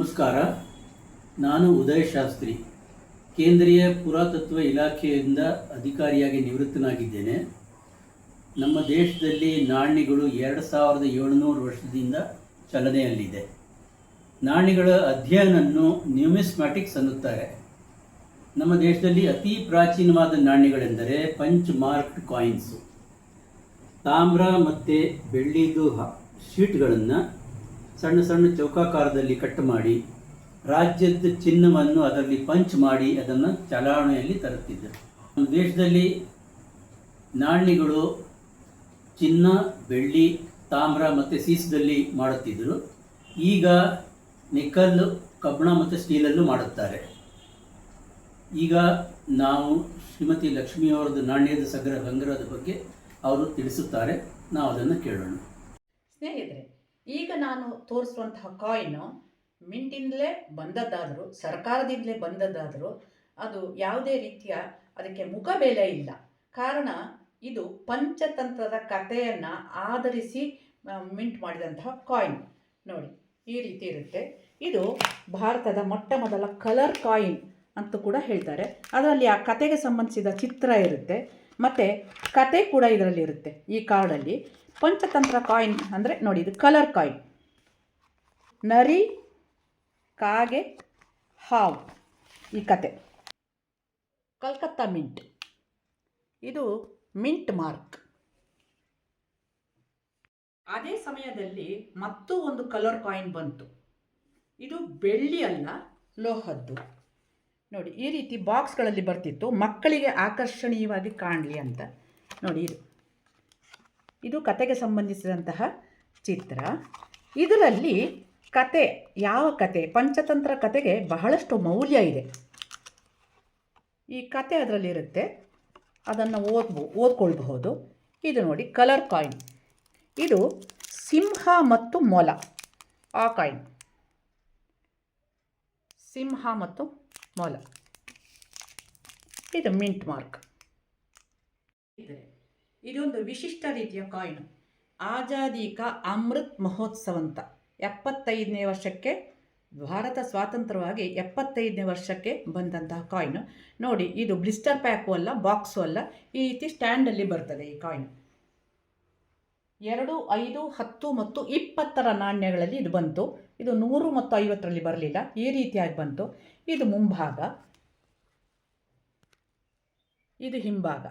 ನಮಸ್ಕಾರ. ನಾನು ಉದಯ್ ಶಾಸ್ತ್ರಿ, ಕೇಂದ್ರೀಯ ಪುರಾತತ್ವ ಇಲಾಖೆಯಿಂದ ಅಧಿಕಾರಿಯಾಗಿ ನಿವೃತ್ತನಾಗಿದ್ದೇನೆ. ನಮ್ಮ ದೇಶದಲ್ಲಿ ನಾಣ್ಯಗಳು 2700 ವರ್ಷದಿಂದ ಚಲನೆಯಲ್ಲಿದೆ. ನಾಣ್ಯಗಳ ಅಧ್ಯಯನವನ್ನು ನ್ಯೂಮಿಸ್ಮ್ಯಾಟಿಕ್ಸ್ ಅನ್ನುತ್ತಾರೆ. ನಮ್ಮ ದೇಶದಲ್ಲಿ ಅತಿ ಪ್ರಾಚೀನವಾದ ನಾಣ್ಯಗಳೆಂದರೆ ಪಂಚ್ ಮಾರ್ಕ್ಡ್ ಕಾಯಿನ್ಸು. ತಾಮ್ರ ಮತ್ತು ಬೆಳ್ಳಿದು ಶೀಟ್ಗಳನ್ನು ಸಣ್ಣ ಸಣ್ಣ ಚೌಕಾಕಾರದಲ್ಲಿ ಕಟ್ ಮಾಡಿ ರಾಜ್ಯದ ಚಿನ್ನವನ್ನು ಅದರಲ್ಲಿ ಪಂಚ್ ಮಾಡಿ ಅದನ್ನು ಚಲಾವಣೆಯಲ್ಲಿ ತರುತ್ತಿದ್ದರು. ನಮ್ಮ ದೇಶದಲ್ಲಿ ನಾಣ್ಯಗಳು ಚಿನ್ನ, ಬೆಳ್ಳಿ, ತಾಮ್ರ ಮತ್ತು ಸೀಸದಲ್ಲಿ ಮಾಡುತ್ತಿದ್ದರು. ಈಗ ನಿಕ್ಕಲ್, ಕಬ್ಬಣ ಮತ್ತು ಸ್ಟೀಲಲ್ಲೂ ಮಾಡುತ್ತಾರೆ. ಈಗ ನಾವು ಶ್ರೀಮತಿ ಲಕ್ಷ್ಮಿಯವರದ್ದು ನಾಣ್ಯದ ಸಂಗ್ರಹದ ಬಗ್ಗೆ ಅವರು ತಿಳಿಸುತ್ತಾರೆ. ನಾವು ಅದನ್ನು ಕೇಳೋಣ. ಸ್ನೇಹಿತರೆ, ಈಗ ನಾನು ತೋರಿಸುವಂತಹ ಕಾಯಿನು ಮಿಂಟಿಂದಲೇ ಬಂದದ್ದಾದರೂ, ಸರ್ಕಾರದಿಂದಲೇ ಬಂದದ್ದಾದರೂ ಅದು ಯಾವುದೇ ರೀತಿಯ ಅದಕ್ಕೆ ಮುಖಬೆಲೆ ಇಲ್ಲ. ಕಾರಣ ಇದು ಪಂಚತಂತ್ರದ ಕಥೆಯನ್ನು ಆಧರಿಸಿ ಮಿಂಟ್ ಮಾಡಿದಂತಹ ಕಾಯಿನ್. ನೋಡಿ, ಈ ರೀತಿ ಇರುತ್ತೆ. ಇದು ಭಾರತದ ಮೊಟ್ಟ ಮೊದಲ ಕಲರ್ ಕಾಯಿನ್ ಅಂತ ಕೂಡ ಹೇಳ್ತಾರೆ. ಅದರಲ್ಲಿ ಆ ಕತೆಗೆ ಸಂಬಂಧಿಸಿದ ಚಿತ್ರ ಇರುತ್ತೆ ಮತ್ತು ಕತೆ ಕೂಡ ಇದರಲ್ಲಿ ಇರುತ್ತೆ. ಈ ಕಾರ್ಡಲ್ಲಿ ಪಂಚತಂತ್ರ ಕಾಯಿನ್ ಅಂದರೆ ನೋಡಿ, ಇದು ಕಲರ್ ಕಾಯಿನ್. ನರಿ, ಕಾಗೆ, ಹಾವು, ಈ ಕತೆ. ಕಲ್ಕತ್ತಾ ಮಿಂಟ್, ಇದು ಮಿಂಟ್ ಮಾರ್ಕ್. ಅದೇ ಸಮಯದಲ್ಲಿ ಮತ್ತೂ ಒಂದು ಕಲರ್ ಕಾಯಿನ್ ಬಂತು. ಇದು ಬೆಳ್ಳಿ ಅಲ್ಲ, ಲೋಹದ್ದು. ನೋಡಿ, ಈ ರೀತಿ ಬಾಕ್ಸ್ಗಳಲ್ಲಿ ಬರ್ತಿತ್ತು, ಮಕ್ಕಳಿಗೆ ಆಕರ್ಷಣೀಯವಾಗಿ ಕಾಣಲಿ ಅಂತ. ನೋಡಿ, ಇದು ಕತೆಗೆ ಸಂಬಂಧಿಸಿದಂತಹ ಚಿತ್ರ. ಇದರಲ್ಲಿ ಕತೆ, ಯಾವ ಕತೆ, ಪಂಚತಂತ್ರ ಕತೆಗೆ ಬಹಳಷ್ಟು ಮೌಲ್ಯ ಇದೆ. ಈ ಕತೆ ಅದರಲ್ಲಿರುತ್ತೆ, ಅದನ್ನು ಓದ್ಕೊಳ್ಬಹುದು. ಇದು ನೋಡಿ, ಕಲರ್ ಕಾಯಿನ್. ಇದು ಸಿಂಹ ಮತ್ತು ಮೊಲ, ಆ ಕಾಯಿನ್. ಸಿಂಹ ಮತ್ತು ಮೊಲ, ಇದು ಮಿಂಟ್ ಮಾರ್ಕ್. ಇದೊಂದು ವಿಶಿಷ್ಟ ರೀತಿಯ ಕಾಯಿನ್. ಆಜಾದಿ ಕಾ ಅಮೃತ್ ಮಹೋತ್ಸವ ಅಂತ 75ನೇ ವರ್ಷಕ್ಕೆ, ಭಾರತ ಸ್ವಾತಂತ್ರ್ಯವಾಗಿ 75ನೇ ವರ್ಷಕ್ಕೆ ಬಂದಂತಹ ಕಾಯಿನ್. ನೋಡಿ, ಇದು ಬ್ಲಿಸ್ಟರ್ ಪ್ಯಾಕು ಅಲ್ಲ, ಬಾಕ್ಸು ಅಲ್ಲ, ಈ ರೀತಿ ಸ್ಟ್ಯಾಂಡಲ್ಲಿ ಬರ್ತದೆ ಈ ಕಾಯಿನ್. 2, 5, 10 ಮತ್ತು 20ರ ನಾಣ್ಯಗಳಲ್ಲಿ ಇದು ಬಂತು. ಇದು 100 ಮತ್ತು 50ರಲ್ಲಿ ಬರಲಿಲ್ಲ, ಈ ರೀತಿಯಾಗಿ ಬಂತು. ಇದು ಮುಂಭಾಗ, ಇದು ಹಿಂಭಾಗ.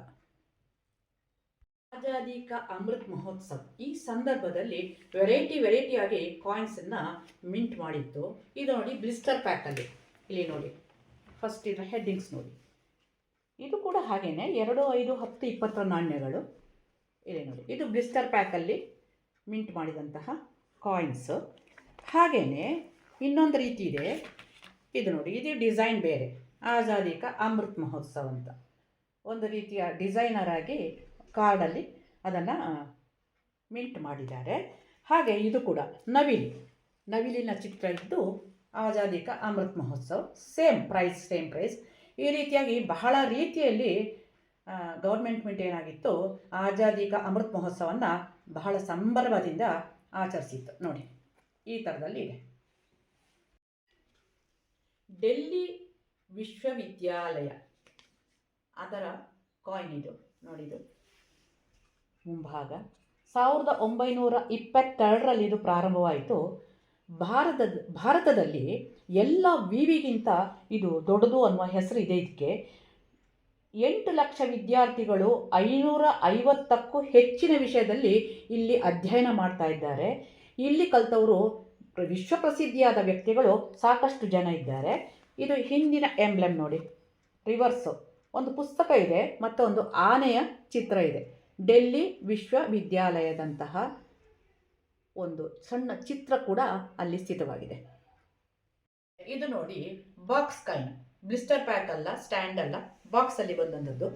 ಆಜಾದಿ ಕಾ ಅಮೃತ್ ಮಹೋತ್ಸವ ಈ ಸಂದರ್ಭದಲ್ಲಿ ವೆರೈಟಿಯಾಗಿ ಕಾಯಿನ್ಸನ್ನು ಮಿಂಟ್ ಮಾಡಿತ್ತು. ಇದು ನೋಡಿ, ಬ್ಲಿಸ್ಟರ್ ಪ್ಯಾಕಲ್ಲಿ. ಇಲ್ಲಿ ನೋಡಿ, ಫಸ್ಟ್ ಇದರ ಹೆಡ್ಡಿಂಗ್ಸ್ ನೋಡಿ. ಇದು ಕೂಡ ಹಾಗೇನೆ 2, 5, 10, 20ರ ನಾಣ್ಯಗಳು. ಇಲ್ಲಿ ನೋಡಿ, ಇದು ಬ್ಲಿಸ್ಟರ್ ಪ್ಯಾಕಲ್ಲಿ ಮಿಂಟ್ ಮಾಡಿದಂತಹ ಕಾಯಿನ್ಸು. ಹಾಗೆಯೇ ಇನ್ನೊಂದು ರೀತಿ ಇದೆ. ಇದು ನೋಡಿ, ಇದು ಡಿಸೈನ್ ಬೇರೆ. ಆಜಾದಿ ಕಾ ಅಮೃತ್ ಮಹೋತ್ಸವ ಅಂತ ಒಂದು ರೀತಿಯ ಡಿಸೈನರ್ ಆಗಿ ಕಾರ್ಡಲ್ಲಿ ಅದನ್ನು ಮಿಂಟ್ ಮಾಡಿದ್ದಾರೆ. ಹಾಗೆ ಇದು ಕೂಡ ನವಿಲಿನ ಚಿತ್ರ ಇದ್ದು, ಆಜಾದಿ ಕಾ ಅಮೃತ್ ಮಹೋತ್ಸವ, ಸೇಮ್ ಪ್ರೈಸ್. ಈ ರೀತಿಯಾಗಿ ಬಹಳ ರೀತಿಯಲ್ಲಿ ಗೌರ್ಮೆಂಟ್ ಮಿಂಟ್ ಏನಾಗಿತ್ತು, ಆಜಾದಿ ಕಾ ಅಮೃತ್ ಮಹೋತ್ಸವವನ್ನು ಬಹಳ ಸಂಭ್ರಮದಿಂದ ಆಚರಿಸಿತ್ತು. ನೋಡಿ, ಈ ಥರದಲ್ಲಿ ಇದೆ. ಡೆಲ್ಲಿ ವಿಶ್ವವಿದ್ಯಾಲಯ ಅದರ ಕಾಯಿನ್ ಇದು. ನೋಡಿದು ಮುಂಭಾಗ 1922ರಲ್ಲಿ ಇದು ಪ್ರಾರಂಭವಾಯಿತು. ಭಾರತದಲ್ಲಿ ಎಲ್ಲ ವಿವಿಗಿಂತ ಇದು ದೊಡ್ಡದು ಅನ್ನುವ ಹೆಸರು ಇದೆ ಇದಕ್ಕೆ. 8 ಲಕ್ಷ ವಿದ್ಯಾರ್ಥಿಗಳು 550ಕ್ಕೂ ಹೆಚ್ಚಿನ ವಿಷಯದಲ್ಲಿ ಇಲ್ಲಿ ಅಧ್ಯಯನ ಮಾಡ್ತಾ ಇದ್ದಾರೆ. ಇಲ್ಲಿ ಕಲಿತವರು ವಿಶ್ವಪ್ರಸಿದ್ಧಿಯಾದ ವ್ಯಕ್ತಿಗಳು ಸಾಕಷ್ಟು ಜನ ಇದ್ದಾರೆ. ಇದು ಹಿಂದಿನ ಎಂಬ್ಲೆಮ್ ನೋಡಿ, ರಿವರ್ಸು. ಒಂದು ಪುಸ್ತಕ ಇದೆ ಮತ್ತು ಒಂದು ಆನೆಯ ಚಿತ್ರ ಇದೆ. ಡೆಲ್ಲಿ ವಿಶ್ವವಿದ್ಯಾಲಯದಂತಹ ಒಂದು ಸಣ್ಣ ಚಿತ್ರ ಕೂಡ ಅಲ್ಲಿ ಸ್ಥಿತವಾಗಿದೆ. ಇದು ನೋಡಿ, ಬಾಕ್ಸ್ ಕಾಯಿನ್. ಬ್ಲಿಸ್ಟರ್ ಪ್ಯಾಕ್ ಅಲ್ಲ, ಸ್ಟ್ಯಾಂಡ್ ಅಲ್ಲ, ಬಾಕ್ಸಲ್ಲಿ ಬಂದಂಥದ್ದು.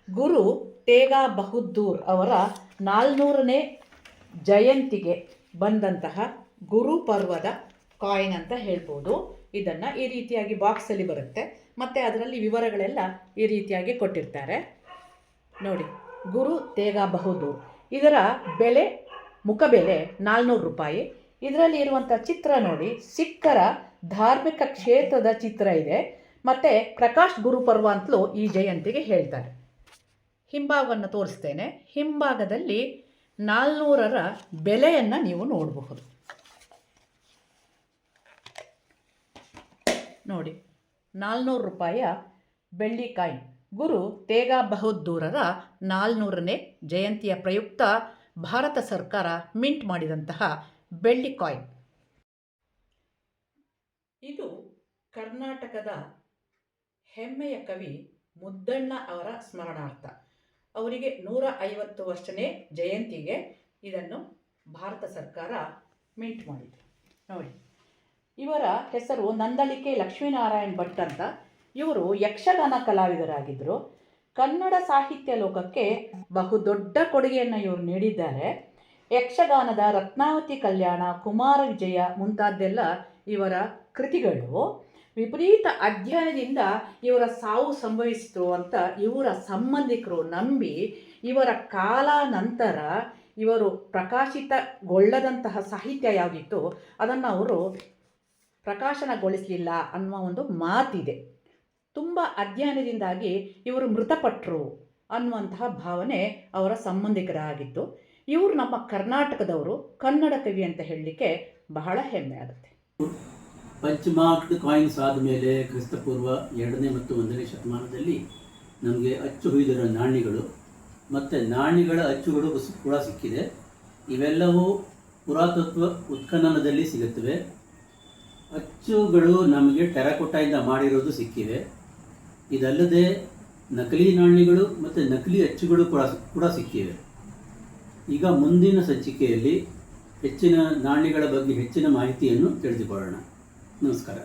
ಗುರು ತೇಗ ಬಹದ್ದೂರ್ ಅವರ 400ನೇ ಜಯಂತಿಗೆ ಬಂದಂತಹ ಗುರು ಪರ್ವದ ಕಾಯಿನ್ ಅಂತ ಹೇಳ್ಬೋದು. ಇದನ್ನು ಈ ರೀತಿಯಾಗಿ ಬಾಕ್ಸಲ್ಲಿ ಬರುತ್ತೆ ಮತ್ತು ಅದರಲ್ಲಿ ವಿವರಗಳೆಲ್ಲ ಈ ರೀತಿಯಾಗಿ ಕೊಟ್ಟಿರ್ತಾರೆ. ನೋಡಿ, ಗುರು ತೇಗ ಬಹದ್ದೂರ್, ಇದರ ಬೆಲೆ ಮುಖಬೆಲೆ 400 ರೂಪಾಯಿ. ಇದರಲ್ಲಿ ಇರುವಂಥ ಚಿತ್ರ ನೋಡಿ, ಸಿಖ್ಖರ ಧಾರ್ಮಿಕ ಕ್ಷೇತ್ರದ ಚಿತ್ರ ಇದೆ. ಮತ್ತು ಪ್ರಕಾಶ್ ಗುರುಪರ್ವ ಅಂತಲೂ ಈ ಜಯಂತಿಗೆ ಹೇಳ್ತಾರೆ. ಹಿಂಭಾಗವನ್ನು ತೋರಿಸ್ತೇನೆ. ಹಿಂಭಾಗದಲ್ಲಿ 400ರ ಬೆಲೆಯನ್ನು ನೀವು ನೋಡಬಹುದು. ನೋಡಿ, 400 ರೂಪಾಯಿಯ ಬೆಳ್ಳಿ ಕಾಯಿನ್. ಗುರು ತೇಗ ಬಹದ್ದೂರರ 400ನೇ ಜಯಂತಿಯ ಪ್ರಯುಕ್ತ ಭಾರತ ಸರ್ಕಾರ ಮಿಂಟ್ ಮಾಡಿದಂತಹ ಬೆಳ್ಳಿ ಕಾಯಿನ್. ಇದು ಕರ್ನಾಟಕದ ಹೆಮ್ಮೆಯ ಕವಿ ಮುದ್ದಣ್ಣ ಅವರ ಸ್ಮರಣಾರ್ಥ. ಅವರಿಗೆ 150 ವರ್ಷನೇ ಜಯಂತಿಗೆ ಇದನ್ನು ಭಾರತ ಸರ್ಕಾರ ಮಿಂಟ್ ಮಾಡಿದೆ. ನೋಡಿ, ಇವರ ಹೆಸರು ನಂದಳಿಕೆ ಲಕ್ಷ್ಮೀನಾರಾಯಣ್ ಭಟ್ ಅಂತ. ಇವರು ಯಕ್ಷಗಾನ ಕಲಾವಿದರಾಗಿದ್ದರು. ಕನ್ನಡ ಸಾಹಿತ್ಯ ಲೋಕಕ್ಕೆ ಬಹುದೊಡ್ಡ ಕೊಡುಗೆಯನ್ನು ಇವರು ನೀಡಿದ್ದಾರೆ. ಯಕ್ಷಗಾನದ ರತ್ನಾವತಿ ಕಲ್ಯಾಣ, ಕುಮಾರ ವಿಜಯ ಮುಂತಾದ್ದೆಲ್ಲ ಇವರ ಕೃತಿಗಳು. ವಿಪರೀತ ಅಧ್ಯಯನದಿಂದ ಇವರ ಸಾವು ಸಂಭವಿಸಿತು ಅಂತ ಇವರ ಸಂಬಂಧಿಕರು ನಂಬಿ ಇವರ ಕಾಲ ನಂತರ ಇವರು ಪ್ರಕಾಶಿತಗೊಳ್ಳದಂತಹ ಸಾಹಿತ್ಯ ಯಾವುದಿತ್ತು ಅದನ್ನು ಅವರು ಪ್ರಕಾಶನಗೊಳಿಸಲಿಲ್ಲ ಅನ್ನುವ ಒಂದು ಮಾತಿದೆ. ತುಂಬ ಅಧ್ಯಯನದಿಂದಾಗಿ ಇವರು ಮೃತಪಟ್ಟರು ಅನ್ನುವಂತಹ ಭಾವನೆ ಅವರ ಸಂಬಂಧಿಕರಾಗಿತ್ತು. ಇವರು ನಮ್ಮ ಕರ್ನಾಟಕದವರು, ಕನ್ನಡ ಕವಿ ಅಂತ ಹೇಳಲಿಕ್ಕೆ ಬಹಳ ಹೆಮ್ಮೆ ಆಗುತ್ತೆ. ಪಂಚಮಾರ್ಕ್ಡ್ ಕಾಯಿನ್ಸ್ ಆದಮೇಲೆ ಕ್ರಿಸ್ತಪೂರ್ವ 2ನೇ ಮತ್ತು 1ನೇ ಶತಮಾನದಲ್ಲಿ ನಮಗೆ ಅಚ್ಚು ಹೊಯ್ದಿರೋ ನಾಣ್ಯಗಳು ಮತ್ತು ನಾಣ್ಯಗಳ ಅಚ್ಚುಗಳು ಕೂಡ ಸಿಕ್ಕಿದೆ. ಇವೆಲ್ಲವೂ ಪುರಾತತ್ವ ಉತ್ಖನನದಲ್ಲಿ ಸಿಗುತ್ತವೆ. ಅಚ್ಚುಗಳು ನಮಗೆ ಟೆರಕೋಟಾಯಿಂದ ಮಾಡಿರೋದು ಸಿಕ್ಕಿವೆ. ಇದಲ್ಲದೆ ನಕಲಿ ನಾಣ್ಯಗಳು ಮತ್ತು ನಕಲಿ ಅಚ್ಚುಗಳು ಕೂಡ ಸಿಕ್ಕಿವೆ. ಈಗ ಮುಂದಿನ ಸಂಚಿಕೆಯಲ್ಲಿ ಹೆಚ್ಚಿನ ನಾಣ್ಯಗಳ ಬಗ್ಗೆ ಹೆಚ್ಚಿನ ಮಾಹಿತಿಯನ್ನು ತಿಳಿದುಕೊಳ್ಳೋಣ. ನಮಸ್ಕಾರ.